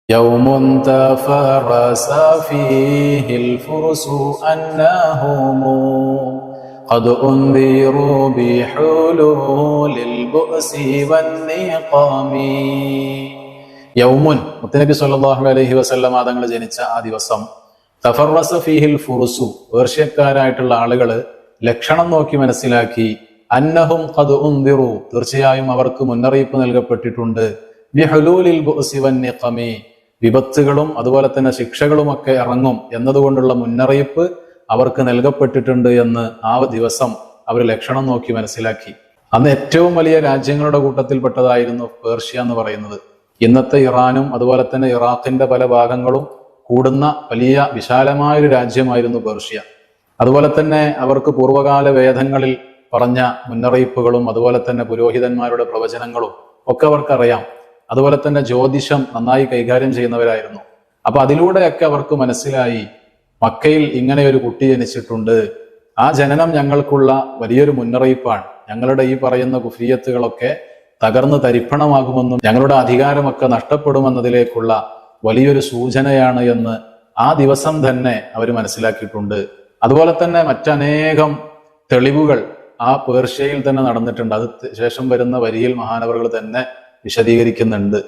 يوم تفرس فيه الفرس أنهم قد أنذروا بحلول البؤس والنقام. യൗമുൻ മുത്തനബി സല്ലല്ലാഹു അലൈഹി വസല്ലം തങ്ങൾ ജനിച്ച ആ ദിവസം തഫറസ ഫീഹിൽ ഫുറുസു, പേർഷ്യക്കാരായിട്ടുള്ള ആളുകൾ ലക്ഷണം നോക്കി മനസ്സിലാക്കി, അന്നഹും ഖദ് ഉൻദിറു, തീർച്ചയായും അവർക്ക് മുന്നറിയിപ്പ് നൽകപ്പെട്ടിട്ടുണ്ട്, ബിഹുലൂലിൽ ബുഅ്സി വന്നിഖമി, വിപത്തുകളും അതുപോലെ തന്നെ ശിക്ഷകളുമൊക്കെ ഇറങ്ങും എന്നതുകൊണ്ടുള്ള മുന്നറിയിപ്പ് അവർക്ക് നൽകപ്പെട്ടിട്ടുണ്ട് എന്ന് ആ ദിവസം അവർ ലക്ഷണം നോക്കി മനസ്സിലാക്കി. അന്ന് ഏറ്റവും വലിയ രാജ്യങ്ങളുടെ കൂട്ടത്തിൽപ്പെട്ടതായിരുന്നു പേർഷ്യ എന്ന് പറയുന്നത്. ഇന്നത്തെ ഇറാനും അതുപോലെ തന്നെ ഇറാഖിന്റെ പല ഭാഗങ്ങളും കൂടുന്ന വലിയ വിശാലമായൊരു രാജ്യമായിരുന്നു പേർഷ്യ. അതുപോലെ തന്നെ അവർക്ക് പൂർവ്വകാല വേദങ്ങളിൽ പറഞ്ഞ മുന്നറിയിപ്പുകളും അതുപോലെ തന്നെ പുരോഹിതന്മാരുടെ പ്രവചനങ്ങളും ഒക്കെ അവർക്കറിയാം. അതുപോലെ തന്നെ ജ്യോതിഷം നന്നായി കൈകാര്യം ചെയ്യുന്നവരായിരുന്നു. അപ്പൊ അതിലൂടെയൊക്കെ അവർക്ക് മനസ്സിലായി, മക്കയിൽ ഇങ്ങനെ ഒരു കുട്ടി ജനിച്ചിട്ടുണ്ട്, ആ ജനനം ഞങ്ങൾക്കുള്ള വലിയൊരു മുന്നറിയിപ്പാണ്, ഞങ്ങളുടെ ഈ പറയുന്ന കുഫ്രിയത്തുകളൊക്കെ തകർന്ന് തരിപ്പണമാകുമെന്നും ഞങ്ങളുടെ അധികാരമൊക്കെ നഷ്ടപ്പെടുമെന്നതിലേക്കുള്ള വലിയൊരു സൂചനയാണ് എന്ന് ആ ദിവസം തന്നെ അവർ മനസ്സിലാക്കിയിട്ടുണ്ട്. അതുപോലെ തന്നെ മറ്റനേകം തെളിവുകൾ ആ പേർഷ്യയിൽ തന്നെ നടന്നിട്ടുണ്ട്. അത് ശേഷം വരുന്ന വരിയിൽ മഹാനവറുകൾ തന്നെ വിശദീകരിക്കുന്നുണ്ട്.